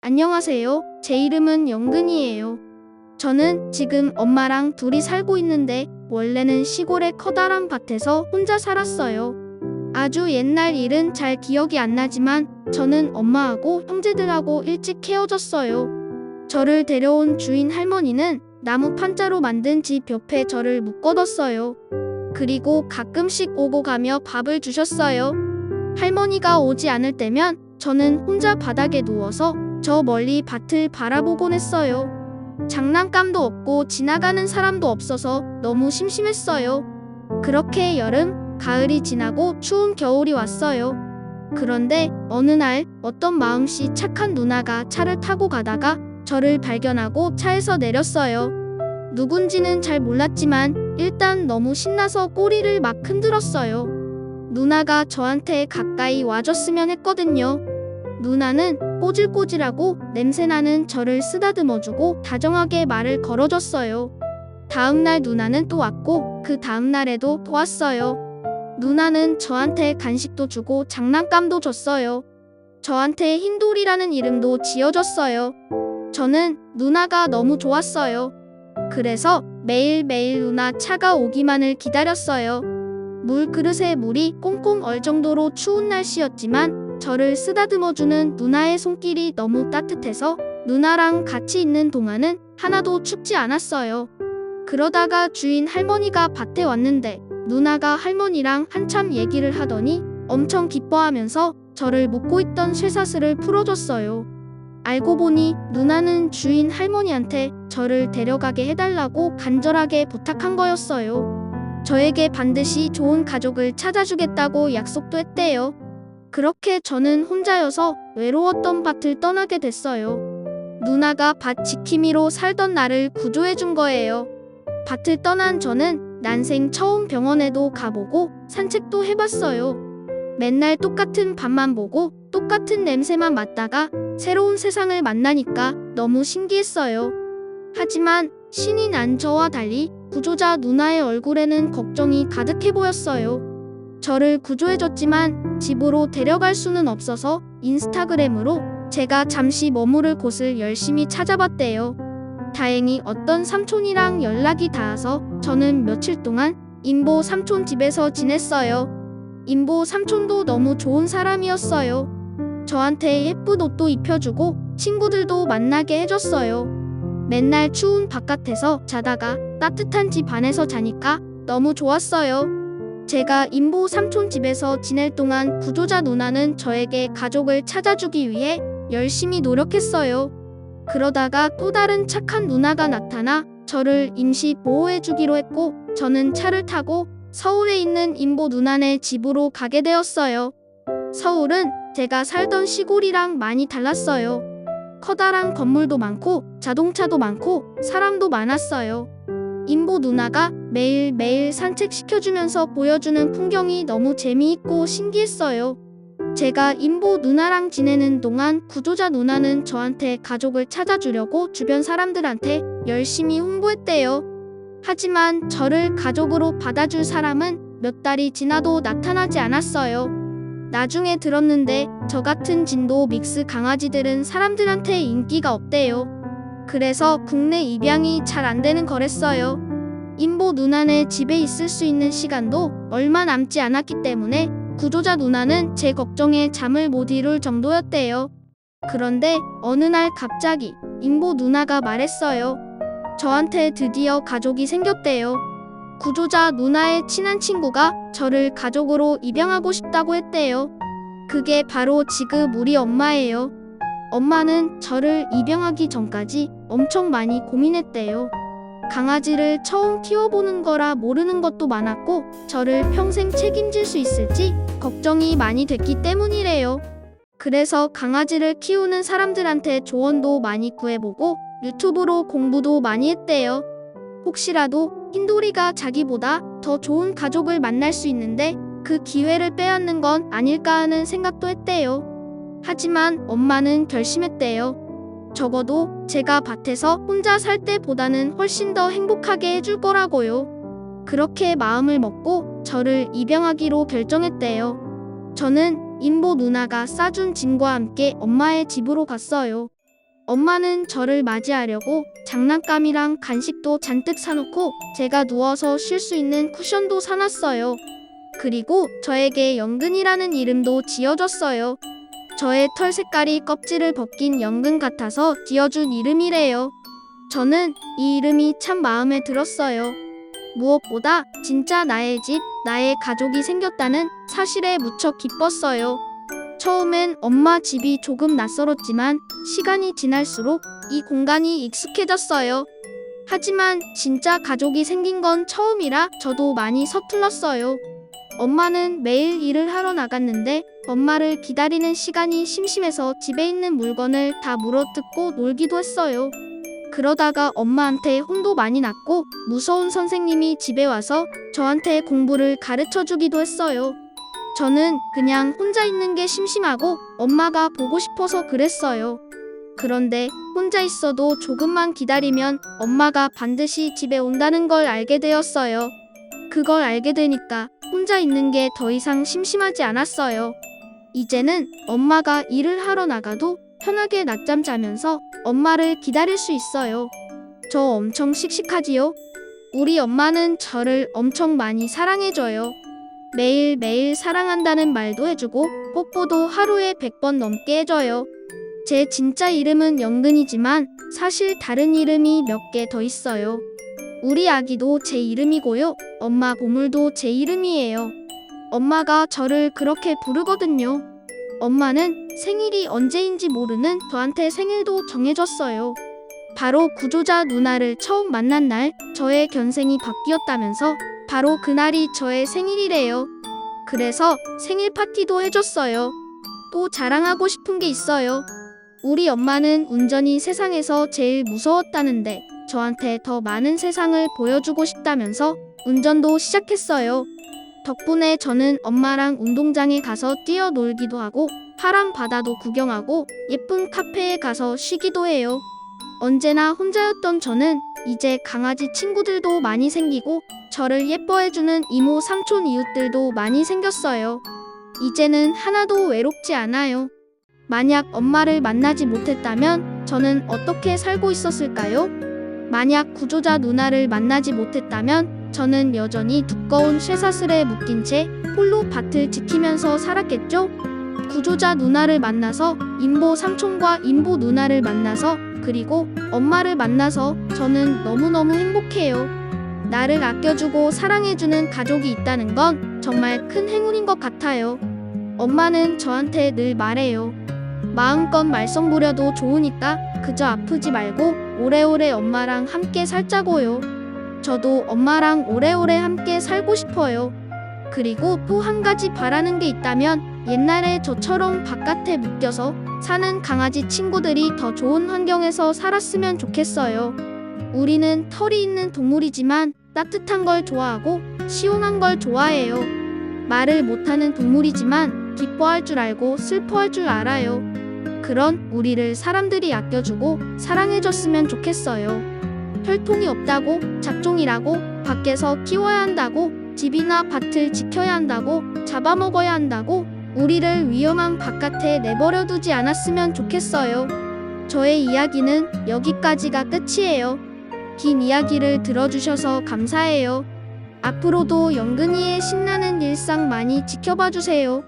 안녕하세요. 제 이름은 영근이에요. 저는 지금 엄마랑 둘이 살고 있는데 원래는 시골의 커다란 밭에서 혼자 살았어요. 아주 옛날 일은 잘 기억이 안 나지만 저는 엄마하고 형제들하고 일찍 헤어졌어요. 저를 데려온 주인 할머니는 나무 판자로 만든 집 옆에 저를 묶어뒀어요. 그리고 가끔씩 오고 가며 밥을 주셨어요. 할머니가 오지 않을 때면 저는 혼자 바닥에 누워서 저 멀리 밭을 바라보곤 했어요. 장난감도 없고 지나가는 사람도 없어서 너무 심심했어요. 그렇게 여름, 가을이 지나고 추운 겨울이 왔어요. 그런데 어느 날 어떤 마음씨 착한 누나가 차를 타고 가다가 저를 발견하고 차에서 내렸어요. 누군지는 잘 몰랐지만 일단 너무 신나서 꼬리를 막 흔들었어요. 누나가 저한테 가까이 와줬으면 했거든요. 누나는 꼬질꼬질하고 냄새나는 저를 쓰다듬어주고 다정하게 말을 걸어줬어요. 다음날 누나는 또 왔고 그 다음날에도 또 왔어요. 누나는 저한테 간식도 주고 장난감도 줬어요. 저한테 흰돌이라는 이름도 지어줬어요. 저는 누나가 너무 좋았어요. 그래서 매일매일 누나 차가 오기만을 기다렸어요. 물그릇에 물이 꽁꽁 얼 정도로 추운 날씨였지만 저를 쓰다듬어주는 누나의 손길이 너무 따뜻해서 누나랑 같이 있는 동안은 하나도 춥지 않았어요. 그러다가 주인 할머니가 밭에 왔는데 누나가 할머니랑 한참 얘기를 하더니 엄청 기뻐하면서 저를 묶고 있던 쇠사슬을 풀어줬어요. 알고 보니 누나는 주인 할머니한테 저를 데려가게 해달라고 간절하게 부탁한 거였어요. 저에게 반드시 좋은 가족을 찾아주겠다고 약속도 했대요. 그렇게 저는 혼자여서 외로웠던 밭을 떠나게 됐어요. 누나가 밭 지킴이로 살던 나를 구조해준 거예요. 밭을 떠난 저는 난생 처음 병원에도 가보고 산책도 해봤어요. 맨날 똑같은 밭만 보고 똑같은 냄새만 맡다가 새로운 세상을 만나니까 너무 신기했어요. 하지만 신이 난 저와 달리 구조자 누나의 얼굴에는 걱정이 가득해 보였어요. 저를 구조해줬지만 집으로 데려갈 수는 없어서 인스타그램으로 제가 잠시 머무를 곳을 열심히 찾아봤대요. 다행히 어떤 삼촌이랑 연락이 닿아서 저는 며칠 동안 임보 삼촌 집에서 지냈어요. 임보 삼촌도 너무 좋은 사람이었어요. 저한테 예쁜 옷도 입혀주고 친구들도 만나게 해줬어요. 맨날 추운 바깥에서 자다가 따뜻한 집 안에서 자니까 너무 좋았어요. 제가 임보 삼촌 집에서 지낼 동안 구조자 누나는 저에게 가족을 찾아주기 위해 열심히 노력했어요. 그러다가 또 다른 착한 누나가 나타나 저를 임시 보호해주기로 했고 저는 차를 타고 서울에 있는 임보 누나네 집으로 가게 되었어요. 서울은 제가 살던 시골이랑 많이 달랐어요. 커다란 건물도 많고 자동차도 많고 사람도 많았어요. 임보 누나가 매일매일 산책시켜주면서 보여주는 풍경이 너무 재미있고 신기했어요. 제가 임보 누나랑 지내는 동안 구조자 누나는 저한테 가족을 찾아주려고 주변 사람들한테 열심히 홍보했대요. 하지만 저를 가족으로 받아줄 사람은 몇 달이 지나도 나타나지 않았어요. 나중에 들었는데 저 같은 진도 믹스 강아지들은 사람들한테 인기가 없대요. 그래서 국내 입양이 잘 안 되는 거랬어요. 임보 누나네 집에 있을 수 있는 시간도 얼마 남지 않았기 때문에 구조자 누나는 제 걱정에 잠을 못 이룰 정도였대요. 그런데 어느 날 갑자기 임보 누나가 말했어요. 저한테 드디어 가족이 생겼대요. 구조자 누나의 친한 친구가 저를 가족으로 입양하고 싶다고 했대요. 그게 바로 지금 우리 엄마예요. 엄마는 저를 입양하기 전까지 엄청 많이 고민했대요. 강아지를 처음 키워보는 거라 모르는 것도 많았고 저를 평생 책임질 수 있을지 걱정이 많이 됐기 때문이래요. 그래서 강아지를 키우는 사람들한테 조언도 많이 구해보고 유튜브로 공부도 많이 했대요. 혹시라도 흰돌이가 자기보다 더 좋은 가족을 만날 수 있는데 그 기회를 빼앗는 건 아닐까 하는 생각도 했대요. 하지만 엄마는 결심했대요. 적어도 제가 밭에서 혼자 살 때보다는 훨씬 더 행복하게 해줄 거라고요. 그렇게 마음을 먹고 저를 입양하기로 결정했대요. 저는 임보 누나가 싸준 짐과 함께 엄마의 집으로 갔어요. 엄마는 저를 맞이하려고 장난감이랑 간식도 잔뜩 사놓고 제가 누워서 쉴 수 있는 쿠션도 사놨어요. 그리고 저에게 영근이라는 이름도 지어줬어요. 저의 털 색깔이 껍질을 벗긴 영근 같아서 지어준 이름이래요. 저는 이 이름이 참 마음에 들었어요. 무엇보다 진짜 나의 집, 나의 가족이 생겼다는 사실에 무척 기뻤어요. 처음엔 엄마 집이 조금 낯설었지만 시간이 지날수록 이 공간이 익숙해졌어요. 하지만 진짜 가족이 생긴 건 처음이라 저도 많이 서툴렀어요. 엄마는 매일 일을 하러 나갔는데 엄마를 기다리는 시간이 심심해서 집에 있는 물건을 다 물어뜯고 놀기도 했어요. 그러다가 엄마한테 혼도 많이 났고 무서운 선생님이 집에 와서 저한테 공부를 가르쳐 주기도 했어요. 저는 그냥 혼자 있는 게 심심하고 엄마가 보고 싶어서 그랬어요. 그런데 혼자 있어도 조금만 기다리면 엄마가 반드시 집에 온다는 걸 알게 되었어요. 그걸 알게 되니까 혼자 있는 게 더 이상 심심하지 않았어요. 이제는 엄마가 일을 하러 나가도 편하게 낮잠 자면서 엄마를 기다릴 수 있어요. 저 엄청 씩씩하지요? 우리 엄마는 저를 엄청 많이 사랑해줘요. 매일매일 사랑한다는 말도 해주고 뽀뽀도 하루에 100번 넘게 해줘요. 제 진짜 이름은 영근이지만 사실 다른 이름이 몇 개 더 있어요. 우리 아기도 제 이름이고요. 엄마 보물도 제 이름이에요. 엄마가 저를 그렇게 부르거든요. 엄마는 생일이 언제인지 모르는 저한테 생일도 정해줬어요. 바로 구조자 누나를 처음 만난 날 저의 견생이 바뀌었다면서 바로 그날이 저의 생일이래요. 그래서 생일 파티도 해줬어요. 또 자랑하고 싶은 게 있어요. 우리 엄마는 운전이 세상에서 제일 무서웠다는데 저한테 더 많은 세상을 보여주고 싶다면서 운전도 시작했어요. 덕분에 저는 엄마랑 운동장에 가서 뛰어놀기도 하고 파란 바다도 구경하고 예쁜 카페에 가서 쉬기도 해요. 언제나 혼자였던 저는 이제 강아지 친구들도 많이 생기고 저를 예뻐해주는 이모, 삼촌, 이웃들도 많이 생겼어요. 이제는 하나도 외롭지 않아요. 만약 엄마를 만나지 못했다면 저는 어떻게 살고 있었을까요? 만약 구조자 누나를 만나지 못했다면 저는 여전히 두꺼운 쇠사슬에 묶인 채 홀로 밭을 지키면서 살았겠죠? 구조자 누나를 만나서 임보 삼촌과 임보 누나를 만나서 그리고 엄마를 만나서 저는 너무너무 행복해요. 나를 아껴주고 사랑해주는 가족이 있다는 건 정말 큰 행운인 것 같아요. 엄마는 저한테 늘 말해요. 마음껏 말썽 부려도 좋으니까 그저 아프지 말고 오래오래 엄마랑 함께 살자고요. 저도 엄마랑 오래오래 함께 살고 싶어요. 그리고 또 한 가지 바라는 게 있다면 옛날에 저처럼 바깥에 묶여서 사는 강아지 친구들이 더 좋은 환경에서 살았으면 좋겠어요. 우리는 털이 있는 동물이지만 따뜻한 걸 좋아하고 시원한 걸 좋아해요. 말을 못하는 동물이지만 기뻐할 줄 알고 슬퍼할 줄 알아요. 그런 우리를 사람들이 아껴주고 사랑해줬으면 좋겠어요. 혈통이 없다고 잡종이라고 밖에서 키워야 한다고 집이나 밭을 지켜야 한다고 잡아먹어야 한다고 우리를 위험한 바깥에 내버려 두지 않았으면 좋겠어요. 저의 이야기는 여기까지가 끝이에요. 긴 이야기를 들어주셔서 감사해요. 앞으로도 영근이의 신나는 일상 많이 지켜봐 주세요.